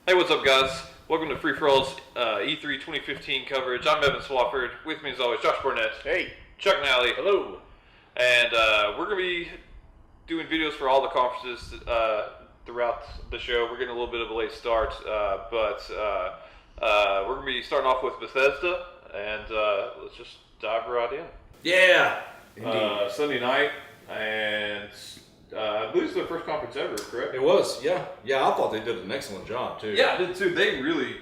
Hey, what's up, guys? Welcome to Free For All's E3 2015 coverage. I'm Evan Swafford. With me, as always, Josh Barnett. Hey. Chuck Nally. Hello. And we're going to be doing videos for all the conferences throughout the show. We're getting a little bit of a late start, but we're going to be starting off with Bethesda, and let's just dive right in. Yeah. Sunday night, and I believe it's their first conference ever, correct? It was, yeah. Yeah, I thought they did an excellent job, too. Yeah, I did too. They really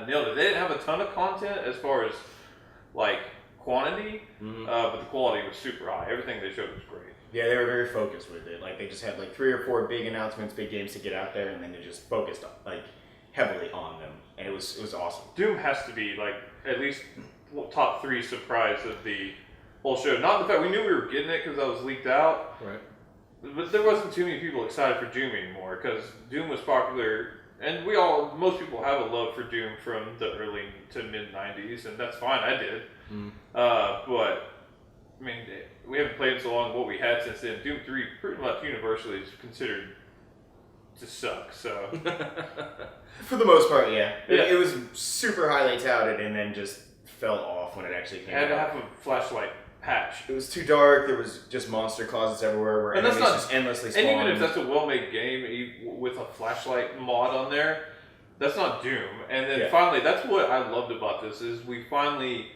nailed it. They didn't have a ton of content as far as like quantity, but the quality was super high. Everything they showed was great. Yeah, they were very focused with it. Like they just had like 3 or 4 big announcements, big games to get out there, and then they just focused like heavily on them, and it was awesome. Doom has to be like at least top 3 surprise of the whole show. Not the fact we knew we were getting it because that was leaked out, Right. but there wasn't too many people excited for Doom anymore because Doom was popular. And most people have a love for Doom from the early to mid 90s, and that's fine. I did. But I mean, we haven't played it so long. What we had since then, Doom 3, pretty much universally is considered to suck. So For the most part, yeah. Yeah. It was super highly touted, and then just fell off when it actually came had to out. have a flashlight patch. It was too dark. There was just monster closets everywhere, where And that's enemies not- just endlessly And spawned. even if that's a well-made game with a flashlight mod on there, that's not Doom. And then finally, that's what I loved about this is we finally,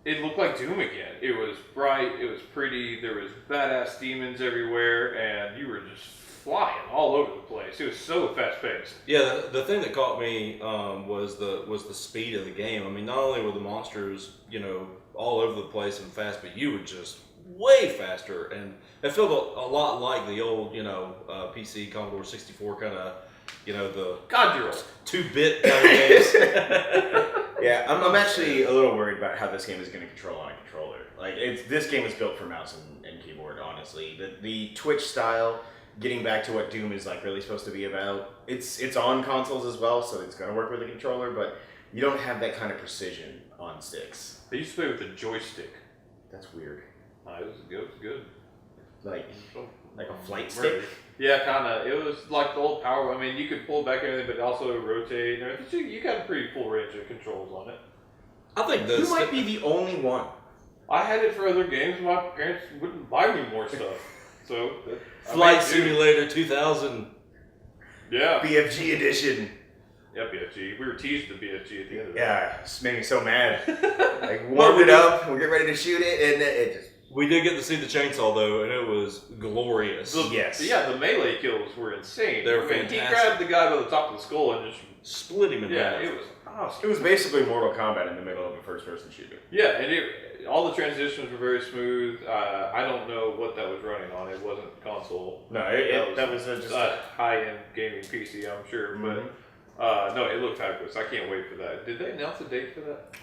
it looked like Doom again. It was bright, it was pretty, there was badass demons everywhere, and you were just flying all over the place. It was so fast-paced. Yeah, the thing that caught me was the speed of the game. I mean, not only were the monsters, all over the place and fast, but you were just way faster, and it felt a lot like the old, PC Commodore 64 kind of, the God, you're old. 2-bit kind of games. Yeah, I'm actually a little worried about how this game is going to control on a controller. Like, this game is built for mouse and keyboard, honestly. The Twitch style, getting back to what Doom is like really supposed to be about, it's on consoles as well, so it's going to work with a controller, but you don't have that kind of precision on sticks. They used to play with a joystick. That's weird. It was good. It was good. Like a flight stick? Yeah, kind of. It was like the old power. I mean, you could pull back everything, but also rotate. And everything. You got a pretty full range of controls on it. I think You might be the only one. I had it for other games. My parents wouldn't buy me more stuff. So Flight Simulator 2000. Yeah. BFG edition. Yeah, BFG. We were teased the BFG at the end of it. Yeah, it made me so mad. Like, warmed it up, we're getting ready to shoot it, and it just... We did get to see the chainsaw though, and it was glorious. Yes. Yeah, the melee kills were insane. They were He fantastic. grabbed the guy by the top of the skull and just Split him in half. it was awesome. It was basically Mortal Kombat in the middle of a first-person shooter. Yeah, and all the transitions were very smooth. I don't know what that was running on. It wasn't console. No, that was just... a high-end gaming PC, I'm sure. But no, it looked fabulous. I can't wait for that. Did they announce a date for that?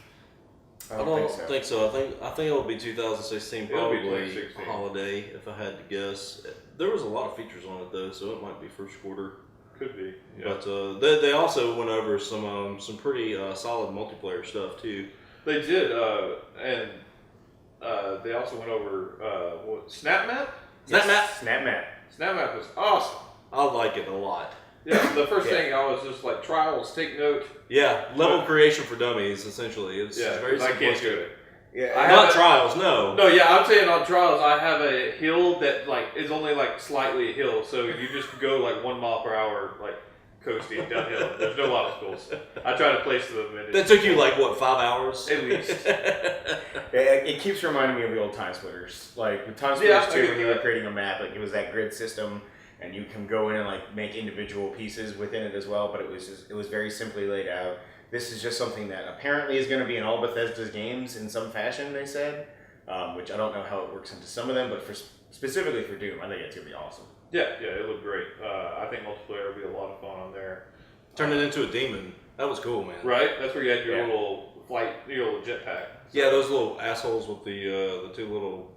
I I don't think so. I think it'll be 2016, It'll be probably 2016. holiday, if I had to guess. There was a lot of features on it though, so it might be first quarter. Could be. Yeah. But they also went over some pretty solid multiplayer stuff too. They did, and they also went over Snap Map. Snap Map. Snap Map. Snap Map was awesome. I like it a lot. Yeah, the first thing I was just like, trials, take note. Yeah, level creation for dummies essentially. It's very I can't do simplistic. it. Yeah, Not trials, no. No, yeah, I'm saying on trials, I have a hill that like is only like slightly a hill, so you just go like 1 mile per hour, like coasting downhill. There's no obstacles. I try to place them. And That took you like what, 5 hours? at least. it keeps reminding me of the old Time Splitters. Like, with Time Yeah, Splitters I 2, get when you were that. creating a map, like, it was that grid system, and you can go in and, like, make individual pieces within it as well, but it was very simply laid out. This is just something that apparently is going to be in all Bethesda's games in some fashion, they said, which I don't know how it works into some of them, but specifically for Doom, I think it's going to be awesome. Yeah, it looked great. I think multiplayer will be a lot of fun on there. Turned it into a demon. That was cool, man. Right? That's where you had your Yeah. little flight, your little jetpack. Yeah, those little assholes with the 2 little...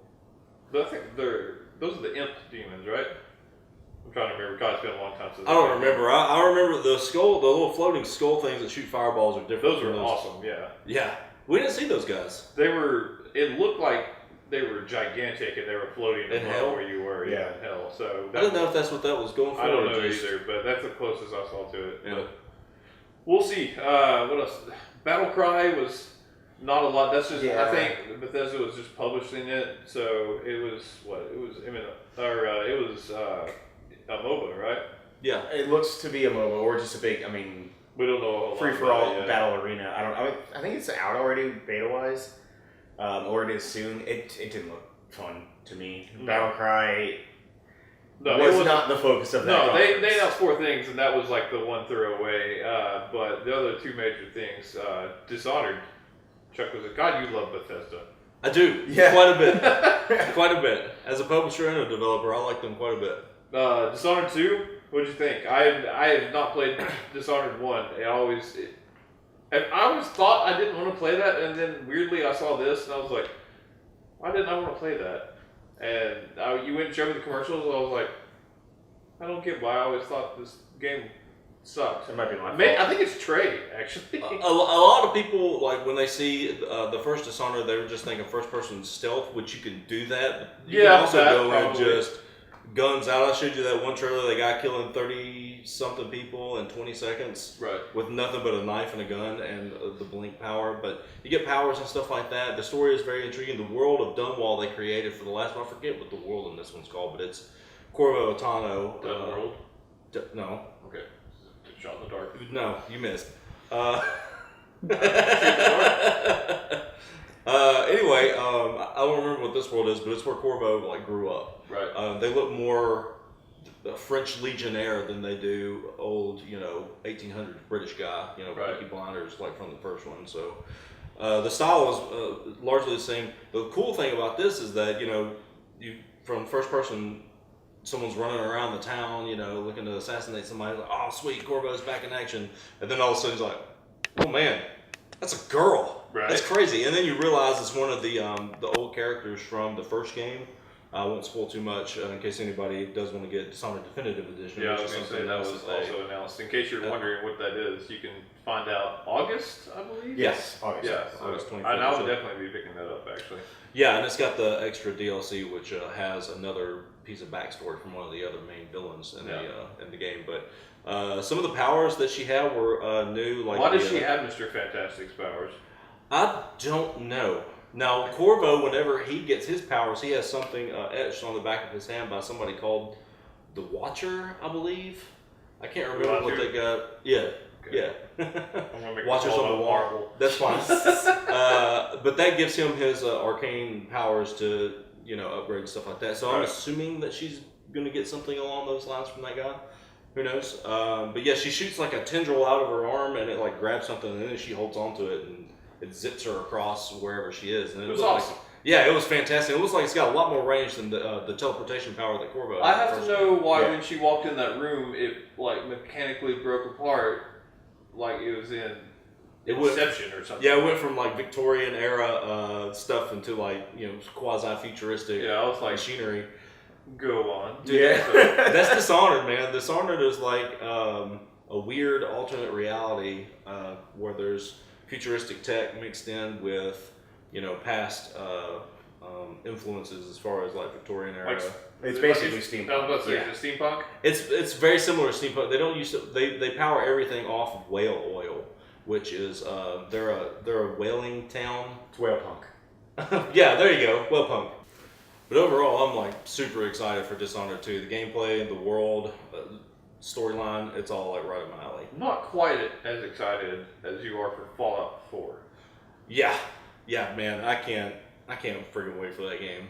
But I think those are the imp demons, right? I'm trying to remember. God, it's been a long time since. I don't remember. I remember the little floating skull things that shoot fireballs are different. Those from were awesome. Yeah, Yeah, we didn't see those guys. they were. It looked like they were gigantic and they were floating In above hell? where you were. Yeah, in hell. all. So I didn't know if that's what that was going for. I don't or know just- either, but that's the closest I saw to it. Yeah. But we'll see. What else? Battle Cry was not a lot. That's just I think Bethesda was just publishing it, so it was what it was. It was a MOBA, right? Yeah. It looks to be a MOBA or just a big. I mean, We don't know a whole free lot for about all it yet. battle arena. I think it's out already beta wise, or it is soon. It didn't look fun to me. Battle Cry was not the focus of that. No, conference. they announced 4 things, and that was like the one throwaway. But the other 2 major things, Dishonored. Chuck was like, God, you love Bethesda. I do. Yeah. Quite a bit. Quite a bit. As a publisher and a developer, I like them quite a bit. Dishonored 2, what'd you think? I have not played Dishonored 1. I always thought I didn't want to play that, and then weirdly I saw this, and I was like, why didn't I want to play that? And you went and showed me the commercials, and I was like, I don't get why I always thought this game sucks. It might be my fault. I think it's Trey, actually. A lot of people, like, when they see the first Dishonored, they were just thinking first-person stealth, which you can do that. But you can also go and just guns out. I showed you that one trailer, the guy killing 30-something people in 20 seconds. Right. With nothing but a knife and a gun and the blink power. But you get powers and stuff like that. The story is very intriguing. The world of Dunwall they created for the last one, I forget what the world in this one's called, but it's Corvo Attano. Dunworld? No. Okay. Shot in the dark. No, you missed. Anyway, I don't remember what this world is, but it's where Corvo like grew up. Right. They look more French Legionnaire than they do old, 1800s British guy, Right. Peaky Blinders, like from the first one. So the style is largely the same. The cool thing about this is that you from first person. Someone's running around the town, looking to assassinate somebody. Like, oh, sweet, Corvo's back in action. And then all of a sudden he's like, oh man, that's a girl. Right. That's crazy. And then you realize it's one of the old characters from the first game. I won't spoil too much in case anybody does want to get Dishonored Definitive Edition. Yeah, I which was is going to say something that else was that they- also announced. In case you're wondering what that is, you can find out August, I believe. Yes, August. Yeah, so August 25th, I would so- definitely be picking that up, actually. Yeah, and it's got the extra DLC, which has another piece of backstory from one of the other main villains in the game. But some of the powers that she had were new. Like why does she have Mr. Fantastic's powers? I don't know. Now Corvo, whenever he gets his powers, he has something etched on the back of his hand by somebody called the Watcher, I believe. I can't remember what they got. Yeah. Okay. Yeah. I'm gonna make Watchers a on the wall. Marvel. That's fine. But that gives him his arcane powers to, upgrade and stuff like that. So I'm Right. assuming that she's going to get something along those lines from that guy. Who knows? But yeah, she shoots like a tendril out of her arm and it like grabs something and then she holds onto it and it zips her across wherever she is. And It was looked awesome. Like, yeah, it was fantastic. It looks like it's got a lot more range than the teleportation power that Corvo I had have in to the first know game. why Yeah. when she walked in that room, it like mechanically broke apart, like it was in It went- Inception or something. Yeah, it went from like Victorian era stuff into like, quasi futuristic Yeah, I was like, machinery. go on. Dude, Yeah. that's Dishonored, man. Dishonored is like a weird alternate reality where there's futuristic tech mixed in with, past influences as far as like Victorian era. Like, It's basically I steampunk. was about to say, Yeah. is it steampunk? It's very similar to steampunk. They don't use they power everything off of whale oil, which is they're a whaling town. It's whale punk. Yeah, there you go, whale punk. But overall, I'm like super excited for Dishonored 2. The gameplay, the world, storyline, it's all like right up my alley. Not quite as excited as you are for Fallout 4. Yeah, man, I can't freaking wait for that game.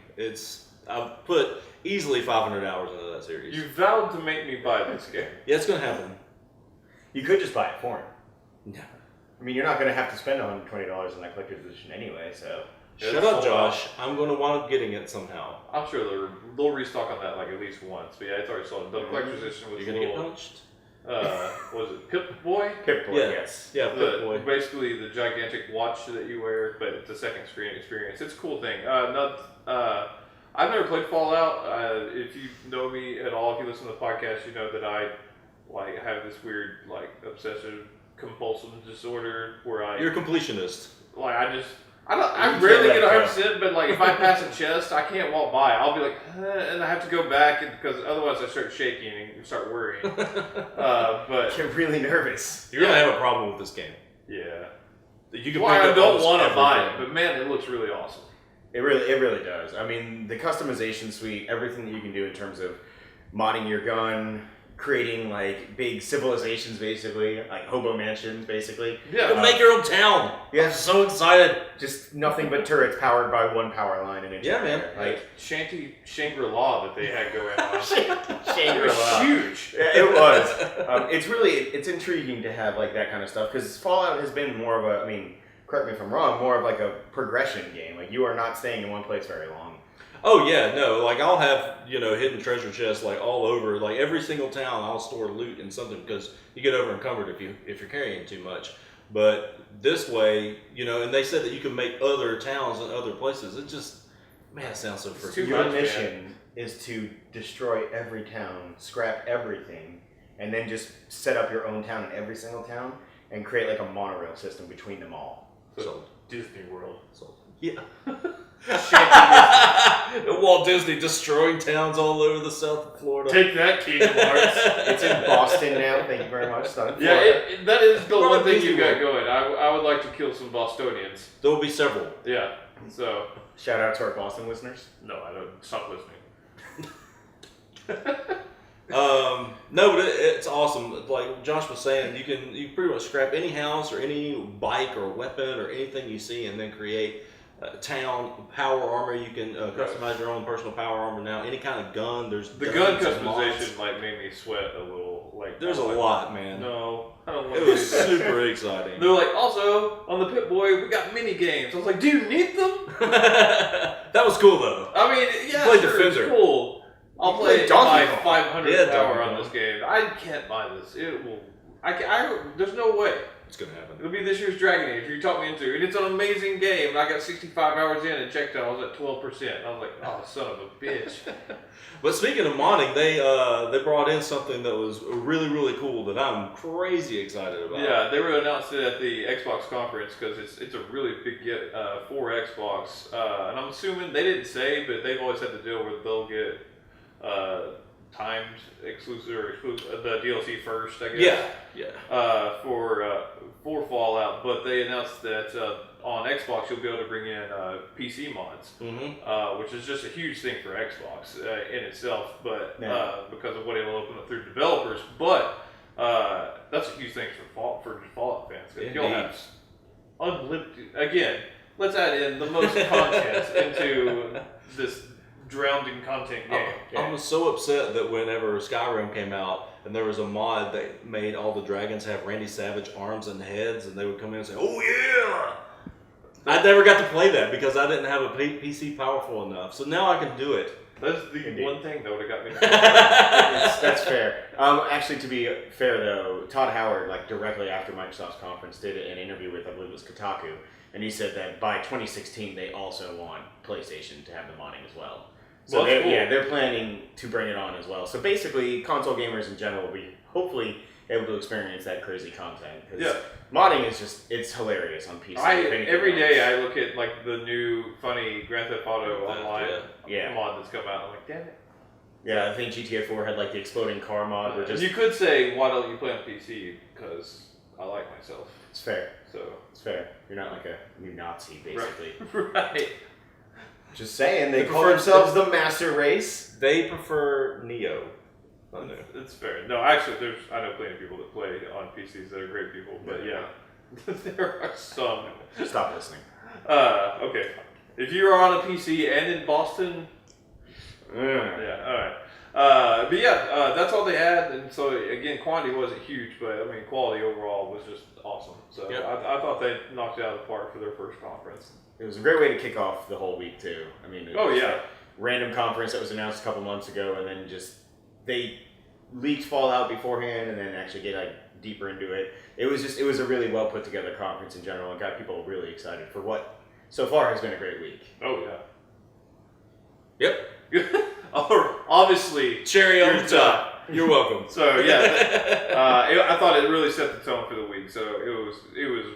I've put easily 500 hours into that series. You vowed to make me buy this game. Yeah, it's gonna happen. You could just buy it for him. Yeah. I mean, you're not going to have to spend $120 on that collector's edition anyway, so. Shut It's up, sold Josh. I'm gonna wind up getting it somehow. I'm sure they'll restock on that like at least once. But yeah, it's already sold. The collector's edition was You're a gonna get little. punched. Was it Pip-Boy? Pip-Boy, Yeah. yes. Yeah, Pip Boy. Basically the gigantic watch that you wear, but it's a second screen experience. It's a cool thing. I've never played Fallout. If you know me at all, if you listen to the podcast, you know that I like have this weird like obsessive compulsive disorder where You're a completionist. I just I You rarely can't get let it 100%, but like if I pass a chest, I can't walk by. I'll be like, and I have to go back because otherwise I start shaking and start worrying. But Get really nervous. You're gonna have a problem with this game. yeah, You can well, pick I up don't almost want to buy it, everything. but man, it looks really awesome. It really does. I mean, the customization suite, everything that you can do in terms of modding your gun, creating like big civilizations, basically, like hobo mansions, basically. Yeah, You can make your own town. Yeah. I'm so excited. Just nothing but turrets powered by one power line and Yeah, man. Like Shanty Shangri-La that they had going on. It was Shangri-La. huge. Yeah, it was. It's intriguing to have like that kind of stuff because Fallout has been more of a. I mean, correct me if I'm wrong. More of like a progression game. Like you are not staying in one place very long. Oh yeah, no, like I'll have, hidden treasure chests like all over, like every single town I'll store loot in something because you get over encumbered if you're carrying too much. But this way, and they said that you can make other towns and other places. It just, man, it sounds so freaking too Your much, mission is to destroy every town, scrap everything, and then just set up your own town in every single town and create like a monorail system between them all. Sold. Disney World. Sold. Yeah. Shanty Walt Disney destroying towns all over the south of Florida. Take that, Kingdom Hearts. It's in Boston now. Thank you very much. It's not in Yeah, Florida. that is the Well, one thing Disney you got World. going. I would like to kill some Bostonians. There will be several. Yeah, so Shout out to our Boston listeners. no, I don't. Stop listening. No, but it's awesome. Like Josh was saying, you can pretty much scrap any house or any bike or weapon or anything you see, and then create town power armor. You can customize your own personal power armor now. Any kind of gun. There's The gun guns and mods. customization like made me sweat a little. Like There's a I'm like, lot, man. No, I don't want It to was do that. super exciting. They're like, also on the Pit Boy, we got mini games. I was like, do you need them? That was cool though. I mean, yeah, Play sure, Defender. it's cool. I'll You play play it Donkey by Kong. 500 Yeah, power Donkey on Kong. this game. I can't buy this. It will. There's no way. It's gonna happen. It'll be this year's Dragon Age. You talk me into it. And it's an amazing game. And I got 65 hours in and checked out. I was at 12%. And I was like, oh, son of a bitch. But speaking of modding, they brought in something that was really, really cool that I'm crazy excited about. Yeah, they were announced it at the Xbox conference because it's a really big get for Xbox. And I'm assuming they didn't say, but they've always had the deal where they'll get timed exclusive the DLC first, I guess. Yeah. For Fallout, but they announced that on Xbox you'll be able to bring in PC mods, which is just a huge thing for Xbox in itself. But because of what it'll open up through developers, but that's a huge thing for Fallout fans. 'Cause you'll have unlimited. Again, let's add in the most content into this drowning content game. I was so upset that whenever Skyrim came out and there was a mod that made all the dragons have Randy Savage arms and heads, and they would come in and say, "Oh yeah!" I never got to play that because I didn't have a PC powerful enough. So now I can do it. That's the one thing that would have got me. That's fair. Actually, to be fair though, Todd Howard, like directly after Microsoft's conference, did an interview with, I believe it was Kotaku, and he said that by 2016 they also want PlayStation to have the modding as well. So Well, that's cool. they're planning to bring it on as well. So basically, console gamers in general will be hopefully able to experience that crazy content. 'Cause Yeah. modding is it's hilarious on PC. if anything Every else. day I look at like the new funny Grand Theft Auto online Yeah. mod that's come out. I'm like, damn it. Yeah, I think GTA 4 had like the exploding car mod. Where just You could say, why don't you play on PC? Because I like myself. it's fair. So It's fair. You're not like a new Nazi, basically. right. Just saying, they They call prefer- themselves the master race. They prefer Neo. I know. It's fair. No, actually, I know plenty of people that play on PCs that are great people, but yeah, there are some. Stop listening. Okay. If you are on a PC and in Boston, Mm. yeah, all right. But yeah, that's all they had, and so again, quantity wasn't huge, but I mean, quality overall was just awesome. So Yep. I thought they knocked it out of the park for their first conference. It was a great way to kick off the whole week too. I mean, it Oh, was yeah. a random conference that was announced a couple months ago, and then just they leaked Fallout beforehand, and then actually get like deeper into it. It was a really well put together conference in general, and got people really excited for what so far has been a great week. Oh yeah. Yep. Obviously, Cherry on here's the top. You're welcome. So yeah, I thought it really set the tone for the week. So it was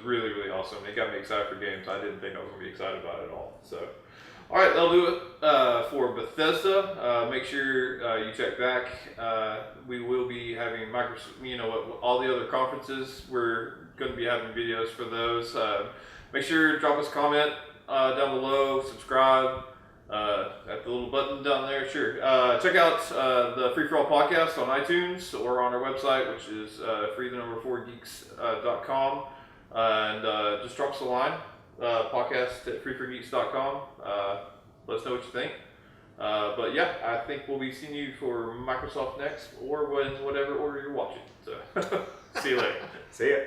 really really awesome. It got me excited for games I didn't think I was gonna be excited about at all. So. All right, that'll do it for Bethesda. Make sure you check back. We will be having Microsoft, all the other conferences. We're going to be having videos for those. Make sure to drop us a comment down below. Subscribe at the little button down there. Sure. Check out the Free For All podcast on iTunes or on our website, which is free4geeks.com, and just drop us a line. Podcast at freeforgeeks.com. Let us know what you think. But yeah, I think we'll be seeing you for Microsoft Next or whatever order you're watching. So see you later. See ya.